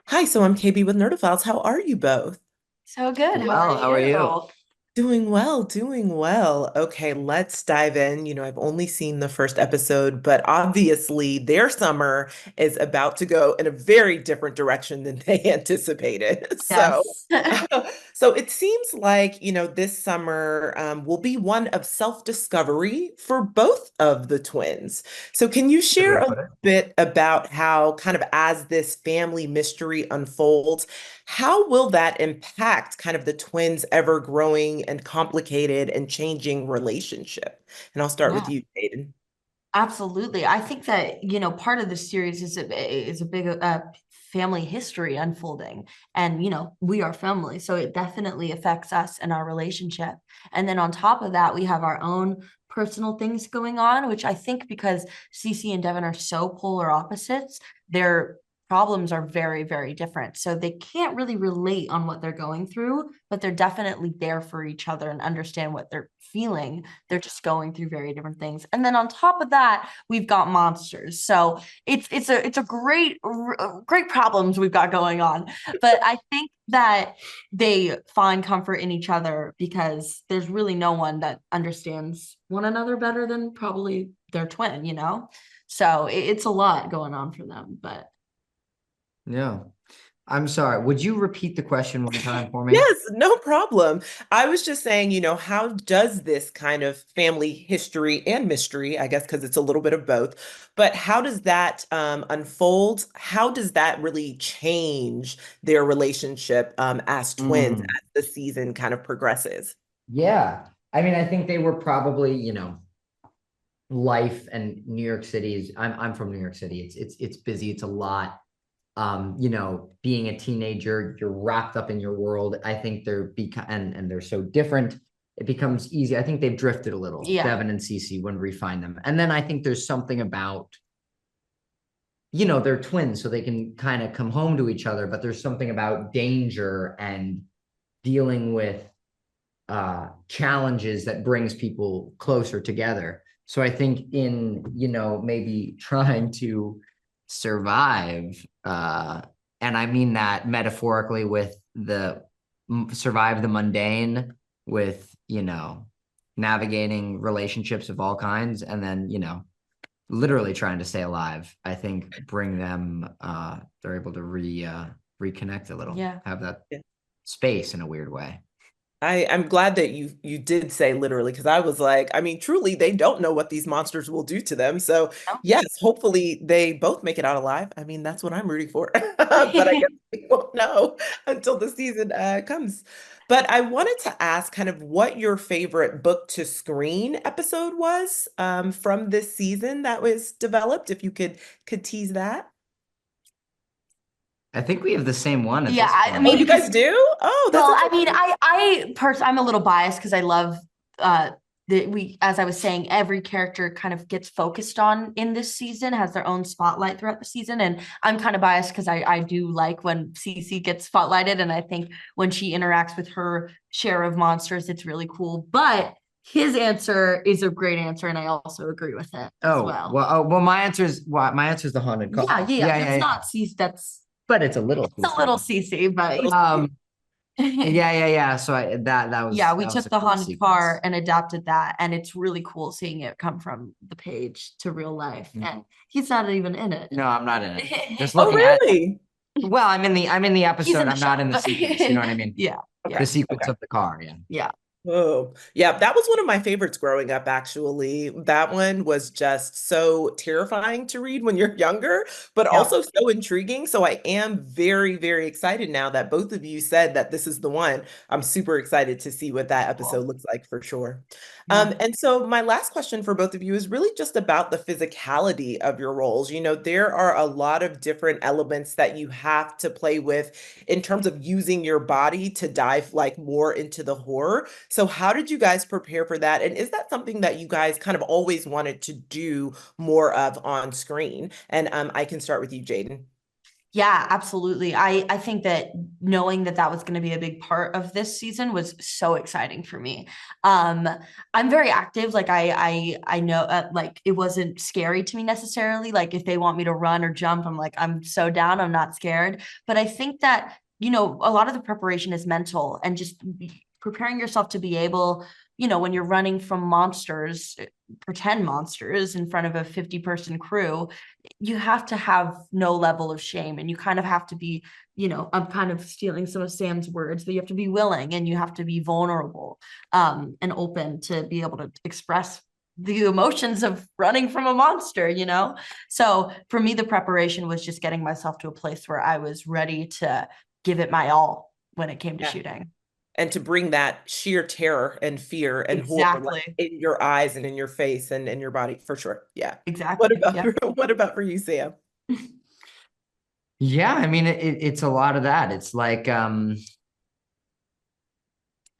Hi, so I'm KB with Nerdophiles. How are you both? So good. How are Well, how are you? you? Doing well, doing well. Okay, let's dive in. I've only seen the first episode, but obviously their summer is about to go in a very different direction than they anticipated. So, Yes. so it seems like, this summer will be one of self-discovery for both of the twins. So can you Good way share to a put it. bit about how kind of as this family mystery unfolds, how will that impact kind of the twins' ever growing and complicated and changing relationship? And I'll start with Yeah, you, Jaden. absolutely. I think that, part of the series is a big family history unfolding. And, we are family. So it definitely affects us and our relationship. And then on top of that, we have our own personal things going on, which I think because Cece and Devin are so polar opposites, their problems are very, very different. So they can't really relate on what they're going through, but they're definitely there for each other and understand what they're feeling. They're just going through very different things. And then on top of that, we've got monsters. So it's a great problems we've got going on. But I think that they find comfort in each other because there's really no one that understands one another better than probably their twin. So it's a lot going on for them, but Yeah. I'm sorry. Would you repeat the question one time for me? Yes, no problem. I was just saying, how does this kind of family history and mystery, I guess, because it's a little bit of both, but how does that unfold? How does that really change their relationship as twins Mm, as the season kind of progresses? yeah. I mean, I think they were probably, life and New York City is I'm from New York City. It's busy, it's a lot. Being a teenager, you're wrapped up in your world. I think and they're so different. It becomes easy. I think they've drifted a little. yeah. Devin and Cece when we find them. And then I think there's something about they're twins, so they can kind of come home to each other, but there's something about danger and dealing with challenges that brings people closer together. So I think in, maybe trying to survive, and I mean that metaphorically with survive the mundane with, navigating relationships of all kinds, and then, literally trying to stay alive. I think bring them they're able to reconnect a little, Yeah. have that space in a weird way. I'm glad that you did say literally, because I was like, I mean, truly, they don't know what these monsters will do to them. So yes, hopefully they both make it out alive. I mean, that's what I'm rooting for. But I guess we won't know until the season comes. But I wanted to ask kind of what your favorite book to screen episode was from this season that was developed, if you could tease that. I think we have the same one at Yeah, this I Oh, mean, point. you because guys do? Oh, that's well, I mean, interesting. I'm a little biased because I love that as I was saying, every character kind of gets focused on in this season, has their own spotlight throughout the season. And I'm kind of biased because I do like when Cece gets spotlighted, and I think when she interacts with her share of monsters, it's really cool. But his answer is a great answer, and I also agree with it as well. My answer is the haunted car. Yeah, yeah, Yeah, yeah, that's yeah. not Cece, that's But it's a little it's a little CC. Cece, but Little Yeah, yeah, yeah. So that yeah, was we that was took a the cool haunted car sequence. and adapted that, and it's really cool seeing it come from the page to real life. And he's not even in it. No, I'm not in it. Just Oh, looking at really? well, I'm in the He's episode. in the I'm not shop. in the sequence. You know what I mean? Yeah, Okay. yeah, The sequence Okay. of the car. Yeah. yeah, Oh, yeah, that was one of my favorites growing up, actually. That one was just so terrifying to read when you're younger, but yeah. also so intriguing. So I am very, very excited now that both of you said that this is the one. I'm super excited to see what that episode Cool. looks like for sure. Yeah. And so my last question for both of you is really just about the physicality of your roles. There are a lot of different elements that you have to play with in terms of using your body to dive like more into the horror. So how did you guys prepare for that? And is that something that you guys kind of always wanted to do more of on screen? And I can start with you, Jaden. Yeah, absolutely. I think that knowing that that was going to be a big part of this season was so exciting for me. Um, I'm very active. Like I know, like it wasn't scary to me necessarily. Like if they want me to run or jump, I'm like, I'm so down. I'm not scared. But I think that, a lot of the preparation is mental and just preparing yourself to be able, when you're running from monsters, pretend monsters in front of a 50-person crew, you have to have no level of shame, and you kind of have to be, I'm kind of stealing some of Sam's words, but you have to be willing and you have to be vulnerable, and open to be able to express the emotions of running from a monster. So for me, the preparation was just getting myself to a place where I was ready to give it my all when it came to Yeah. shooting. And to bring that sheer terror and fear and horror like Exactly. in your eyes and in your face and in your body, for sure. Yeah. What Exactly. about Yeah. what about for you, Sam? Yeah, I mean it's a lot of that. It's like I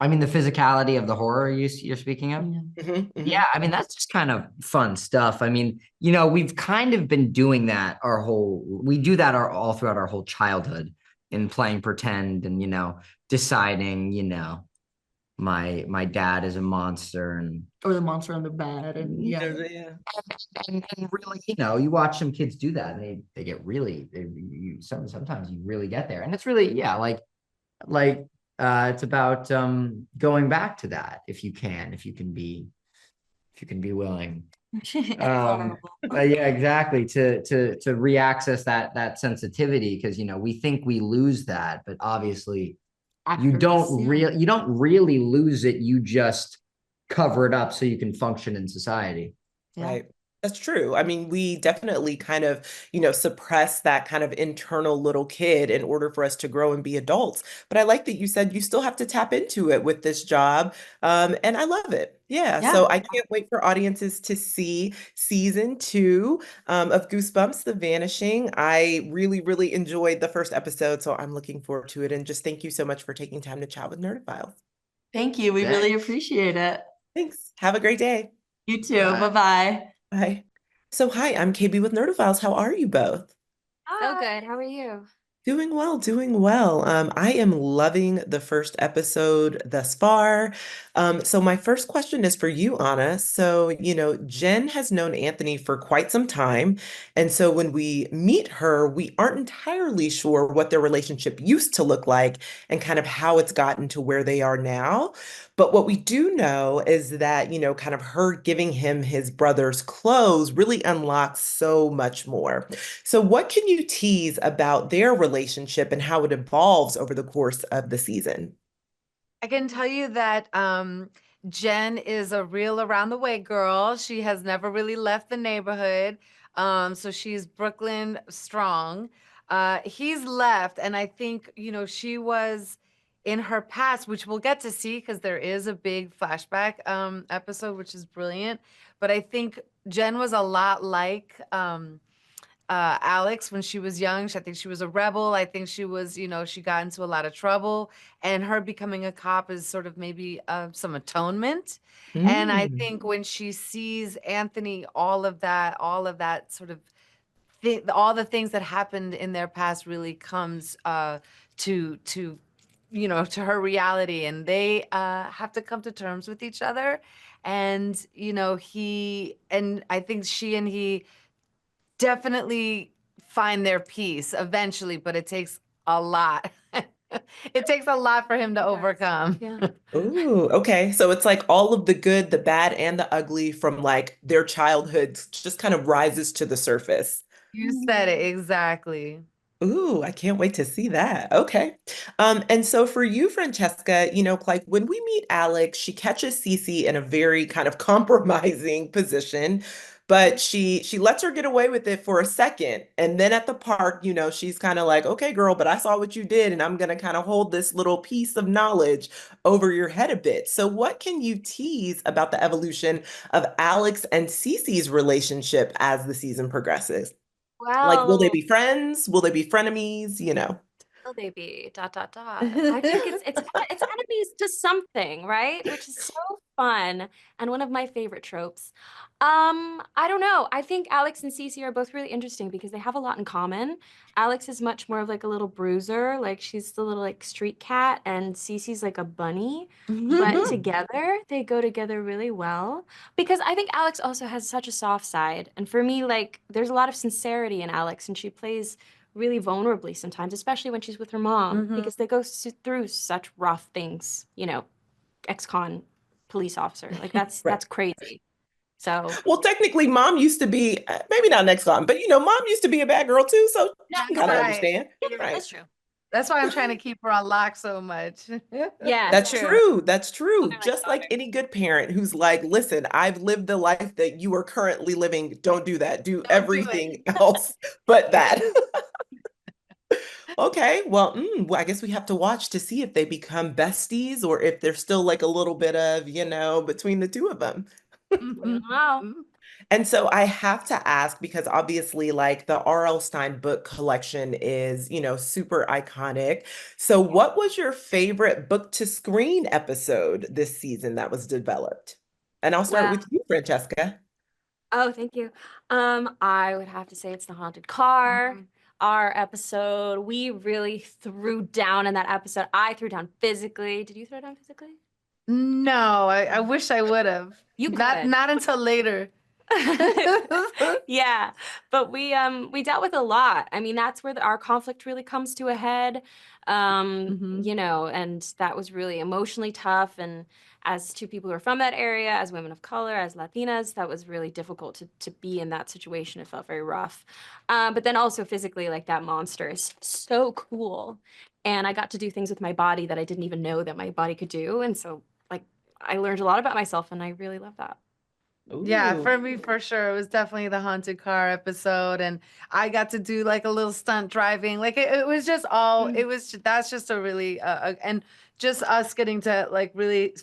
mean the physicality of the horror you're speaking of. Yeah. Hmm. Yeah, Hmm. I mean that's just kind of fun stuff. I mean, we've kind of been doing that we do that all throughout our whole childhood in playing pretend and deciding, my dad is a monster Or the monster on the bed, and yeah. Yeah. and really, you watch some kids do that and they get really sometimes you really get there. And it's really, yeah, like it's about going back to that if you can be willing. Um, Vulnerable. yeah, exactly. To reaccess that sensitivity, because we think we lose that, but obviously Actors, yeah. you don't really lose it. You just cover it up so you can function in society. Yeah. Right. That's true. I mean, we definitely kind of, suppress that kind of internal little kid in order for us to grow and be adults. But I like that you said you still have to tap into it with this job. And I love it. Yeah. So Yeah. I can't wait for audiences to see season two of Goosebumps, The Vanishing. I really, really enjoyed the first episode. So I'm looking forward to it. And just thank you so much for taking time to chat with Nerdophiles. Thank you. We really Thanks. appreciate it. Thanks. Have a great day. You too. Bye. Bye-bye. Bye. So, hi, I'm KB with Nerdophiles. How are you both? So good. How are you? Doing well, doing well. I am loving the first episode thus far. So my first question is for you, Anna. So, Jen has known Anthony for quite some time. And so when we meet her, we aren't entirely sure what their relationship used to look like and kind of how it's gotten to where they are now. But what we do know is that, kind of her giving him his brother's clothes really unlocks so much more. So, what can you tease about their relationship and how it evolves over the course of the season? I can tell you that Jen is a real around the way girl. She has never really left the neighborhood. So she's Brooklyn strong. He's left, and I think, she was in her past, which we'll get to see because there is a big flashback episode, which is brilliant. But I think Jen was a lot like Alex when she was young. I think she was a rebel. I think she was, she got into a lot of trouble, and her becoming a cop is sort of maybe some atonement. And I Mm. think when she sees Anthony, all of that sort of all the things that happened in their past really comes to to her reality, and they have to come to terms with each other. And I think she and he definitely find their peace eventually, but it takes a lot. It takes a lot for him to overcome. Yeah. Ooh, okay. So it's like all of the good, the bad, and the ugly from like their childhoods just kind of rises to the surface. You said it exactly. Ooh, I can't wait to see that. Okay. And so for you, Francesca, like when we meet Alex, she catches Cece in a very kind of compromising position, but she lets her get away with it for a second. And then at the park, she's kind of like, okay, girl, but I saw what you did, and I'm gonna kind of hold this little piece of knowledge over your head a bit. So what can you tease about the evolution of Alex and Cece's relationship as the season progresses? Like, will they Well, be friends? Will they be frenemies? will they be ... I think it's enemies to something, right? Which is so fun and one of my favorite tropes. I don't know. I think Alex and Cece are both really interesting because they have a lot in common. Alex is much more of like a little bruiser, like she's the little like street cat, and Cece's like a bunny. But together, they go together really well because I think Alex also has such a soft side. And for me, like there's a lot of sincerity in Alex, and she plays really vulnerably sometimes, especially when she's with her mom, because they go through such rough things, ex-con police officer. Like Right. that's crazy. So Well, technically, mom used to be, maybe not next time, but mom used to be a bad girl too, so she can That's kind of right. understand. yeah, Right. that's true. That's why I'm trying to keep her on lock so much. Yeah, That's true. That's Mother true. like Just like daughter. any good parent who's like, listen, I've lived the life that you are currently living. Don't do that. Do Don't do it. everything else but that. Okay. Well, well, I guess we have to watch to see if they become besties or if there's still like a little bit of, between the two of them. Wow. And so I have to ask because obviously, like the R.L. Stein book collection is, super iconic. So, what was your favorite book to screen episode this season that was developed? And I'll start Well, with you, Francesca. oh, thank you. I would have to say it's the haunted car. Our episode, we really threw down in that episode. I threw down physically. Did you throw down physically? No, I wish I would have. You Not could. not until later. Yeah, but we dealt with a lot. I mean, that's where our conflict really comes to a head. And that was really emotionally tough. And as two people who are from that area, as women of color, as Latinas, that was really difficult to be in that situation. It felt very rough. But then also physically, like that monster is so cool. And I got to do things with my body that I didn't even know that my body could do. And so like I learned a lot about myself and I really love that. Yeah, Ooh. for me, for sure. It was definitely the haunted car episode. And I got to do like a little stunt driving. Like it was just all, Mm. that's just a really, and just us getting to like really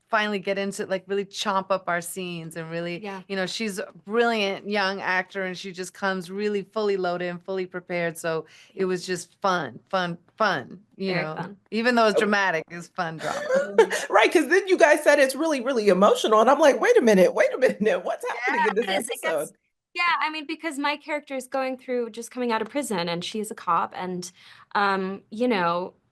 finally get into like really chomp up our scenes and really, Yeah. she's a brilliant young actor and she just comes really fully loaded and fully prepared. So it was just fun, fun, fun, Very fun. even though it's dramatic, it's fun drama. Right, because then you guys said it's really, really emotional. And I'm like, wait a minute, what's happening in this Yes, it episode? gets, yeah, I mean, because my character is going through just coming out of prison and she's a cop and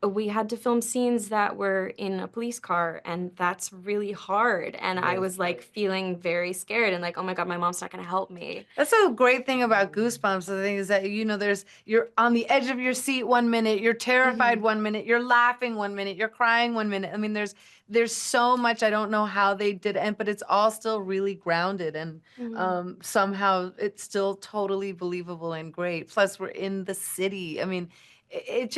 we had to film scenes that were in a police car and that's really hard. And I Yes. was like feeling very scared and like, oh my God, my mom's not gonna help me. That's a great thing about Goosebumps. The thing is that you're on the edge of your seat one minute, you're terrified one minute, you're laughing one minute, you're crying one minute. I mean, there's so much. I don't know how they did it, but it's all still really grounded and somehow it's still totally believable and great. Plus, we're in the city. I mean, it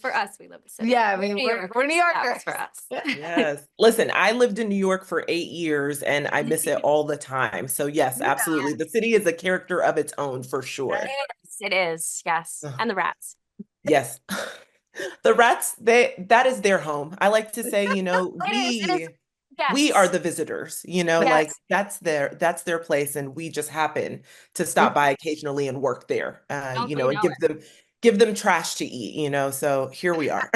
For us, we live the city. yeah. I mean, we're New That Yorkers was for us. Yes. Listen, I lived in New York for 8 years and I miss it all the time. So, yes, Yeah. absolutely. The city is a character of its own for sure. It is, yes. Ugh. And the rats. Yes. The rats, that is their home. I like to say, It is. we are Yes. the visitors, like Yes. that's their place and we just happen to stop by occasionally and work there. Don't we And know give them trash to eat, so here we are.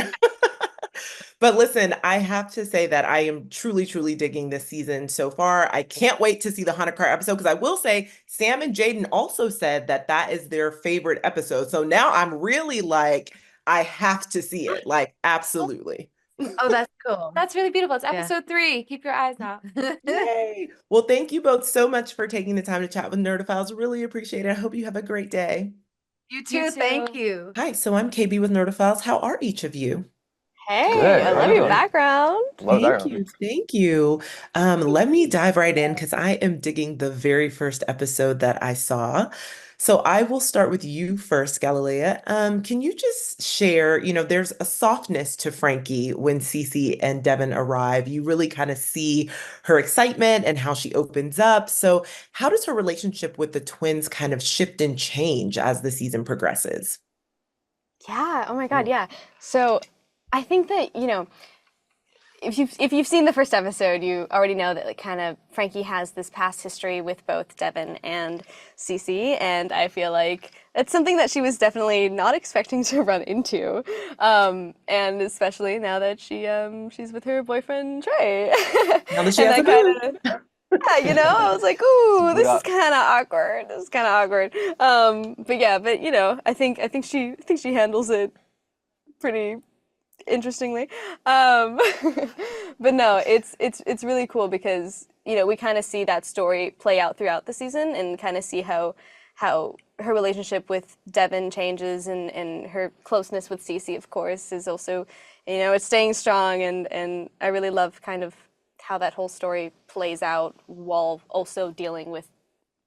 But listen, I have to say that I am truly, truly digging this season so far. I can't wait to see the Hanukkah episode because I will say Sam and Jaden also said that that is their favorite episode. So now I'm really like, I have to see it. Like, absolutely. Oh, that's cool. That's really beautiful. It's Yeah. episode 3. Keep your eyes out. Yay. Well, thank you both so much for taking the time to chat with Nerdophiles. Really appreciate it. I hope you have a great day. You You too. Thank too. you. Hi, so I'm KB with Nerdophiles. How are each of you? Hey, Good. I How love you your doing? background. Love Thank that. you. Thank you. Let me dive right in because I am digging the very first episode that I saw. So I will start with you first, Galilea. Can you just share, there's a softness to Frankie when Cece and Devin arrive. You really kind of see her excitement and how she opens up. So how does her relationship with the twins kind of shift and change as the season progresses? Yeah. Oh my God. Yeah. So I think that, if you've seen the first episode, you already know that like kind of Frankie has this past history with both Devin and Cece, and I feel like it's something that she was definitely not expecting to run into, and especially now that she's with her boyfriend Trey, Now that she and has a that boo. kind of. Yeah, I was like, ooh, Boot this is up. kind of awkward. This is kind of awkward. But yeah, but I think she handles it pretty interestingly. Um, but no, it's really cool because we kind of see that story play out throughout the season and kind of see how her relationship with Devin changes and her closeness with Cece, of course, is also it's staying strong and I really love kind of how that whole story plays out while also dealing with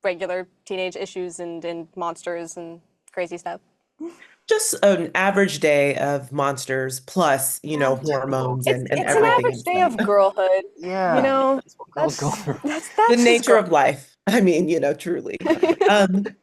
regular teenage issues and monsters and crazy stuff. Just an average day of monsters plus, Typical. hormones It's and it's an everything average in day play. of girlhood, you Yeah, know. that's what girls go That's through. that's The that's just nature girl. of life. I mean, truly.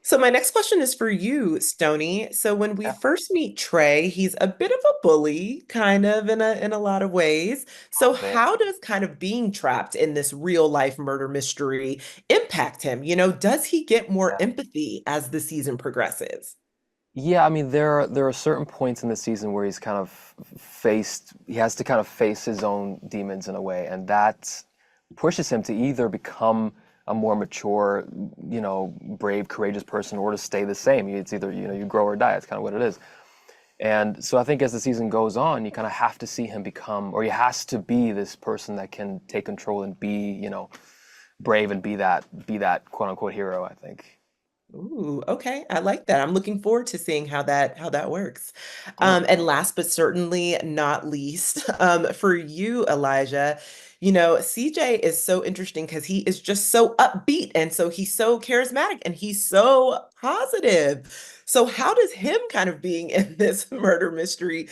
So my next question is for you, Stony. So when we Yeah, first meet Trey, he's a bit of a bully, kind of in a lot of ways. So all of it. how does kind of being trapped in this real life murder mystery impact him? Does he get more Yeah. empathy as the season progresses? Yeah, I mean there are certain points in the season where he has to kind of face his own demons in a way, and that pushes him to either become a more mature, brave, courageous person, or to stay the same. It's either, you grow or die. It's kind of what it is. And so I think as the season goes on, you kind of have to see him become, or he has to be this person that can take control and be, brave and be that quote unquote hero, I think. Ooh, okay. I like that. I'm looking forward to seeing how that works. Yeah. And last but certainly not least, for you, Elijah, CJ is so interesting because he is just so upbeat and so he's so charismatic and he's so positive. So how does him kind of being in this murder mystery,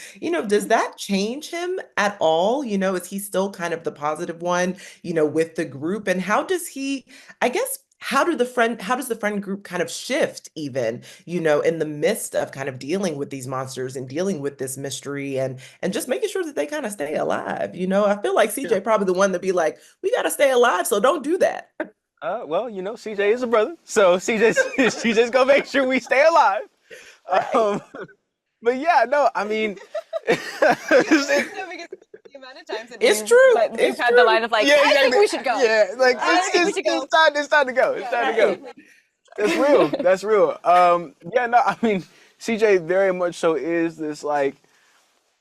does that change him at all? Is he still kind of the positive one, with the group? And how does he, I guess, how does the friend group kind of shift even, in the midst of kind of dealing with these monsters and dealing with this mystery and just making sure that they kind of stay alive? I feel like Yeah. CJ probably the one to be like, we got to stay alive, so don't do that. Well, CJ is a brother, so CJ's gonna make sure we stay alive. Right. Um, but yeah, no, I mean, No, because the amount of times that It's we've true. that we've It's had the line true. of like, yeah, I think exactly. we should go. Yeah, like I think we should go. it's time to go. It's Yeah, time to go. right. That's real. That's real. Yeah, no, I mean, CJ very much so is this like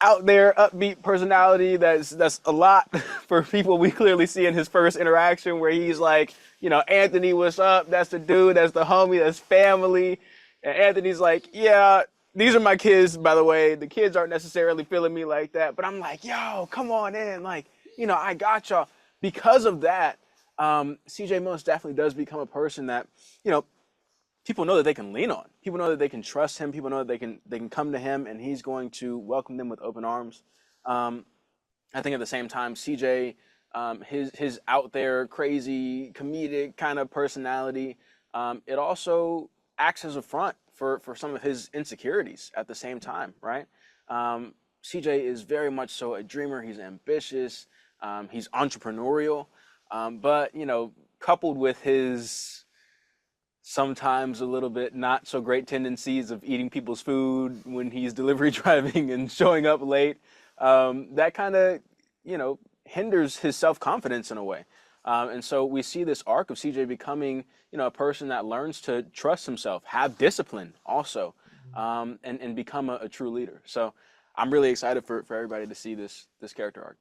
out there upbeat personality that's a lot for people we clearly see in his first interaction where he's like, Anthony, what's up? That's the dude, that's the homie, that's family. And Anthony's like, yeah, these are my kids, by the way. The kids aren't necessarily feeling me like that, but I'm like, yo, come on in. Like, I got y'all. Because of that, CJ most definitely does become a person that, you know, people know that they can lean on. People know that they can trust him. People know that they can come to him, and he's going to welcome them with open arms. Um, I think at the same time, CJ, his out there crazy comedic kind of personality, it also acts as a front for some of his insecurities at the same time, right? CJ is very much so a dreamer. He's ambitious. He's entrepreneurial, but coupled with his sometimes a little bit not so great tendencies of eating people's food when he's delivery driving and showing up late. That kind of, hinders his self-confidence in a way. And so we see this arc of CJ becoming, a person that learns to trust himself, have discipline also, and become a true leader. So I'm really excited for everybody to see this character arc.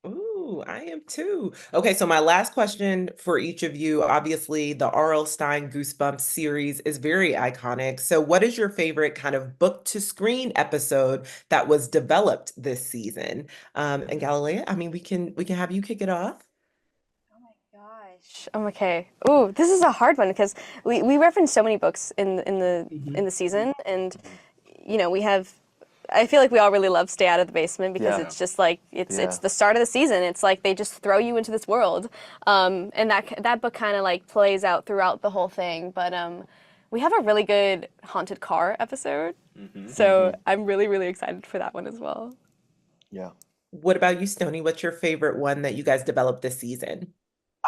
Ooh, I am too. Okay, so my last question for each of you. Obviously, the R.L. Stein Goosebumps series is very iconic. So, what is your favorite kind of book to screen episode that was developed this season? And Galilea, I mean, we can have you kick it off. Oh my gosh. Okay. Ooh, this is a hard one because we reference so many books in the season, and we have. I feel like we all really love Stay Out of the Basement because Yeah. it's just like it's Yeah. the start of the season. It's like they just throw you into this world, and that book kind of like plays out throughout the whole thing. But we have a really good haunted car episode, so I'm really excited for that one as well. Yeah. what about you, Stony? What's your favorite one that you guys developed this season?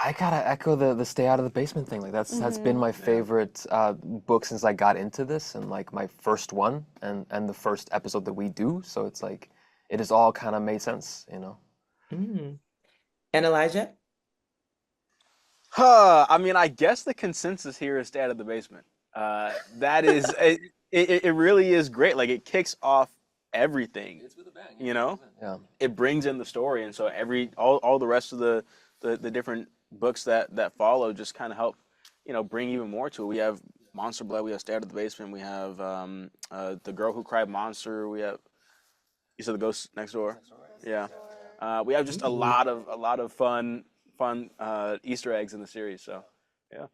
I gotta echo the stay out of the basement thing. Like that's been my favorite book since I got into this, and like my first one and the first episode that we do. So it's like it has all kind of made sense, you know. Mm. And Elijah? I mean, I guess the consensus here is stay out of the basement. That is, it really is great. Like it kicks off everything, you know? Yeah. It brings in the story, and so all the rest of the different books that follow just kind of help, you know, bring even more to it. We have Monster Blood, we have Stay Out of the Basement, we have The Girl Who Cried Monster, we have, you said The Ghost Next Door? Yeah. We have just a lot of fun Easter eggs in the series. So, yeah.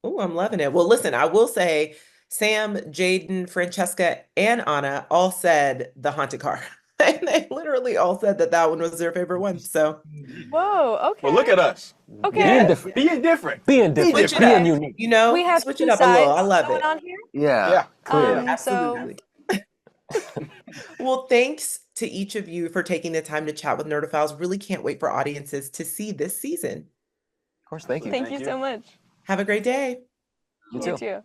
Oh, I'm loving it. Well, listen, I will say Sam, Jaden, Francesca, and Anna all said the haunted car. And they literally all said that that one was their favorite one. So, Whoa, okay. Well, look at us. Okay. Being different. Being different. Being different. Switch it Being up. unique. You know, We have switch two it up a little. I sides love going it. on here. Yeah. Clearly. Absolutely. Well, thanks to each of you for taking the time to chat with Nerdophiles. Really can't wait for audiences to see this season. Of course. Thank you. Thank you so much. Have a great day. You You too. too.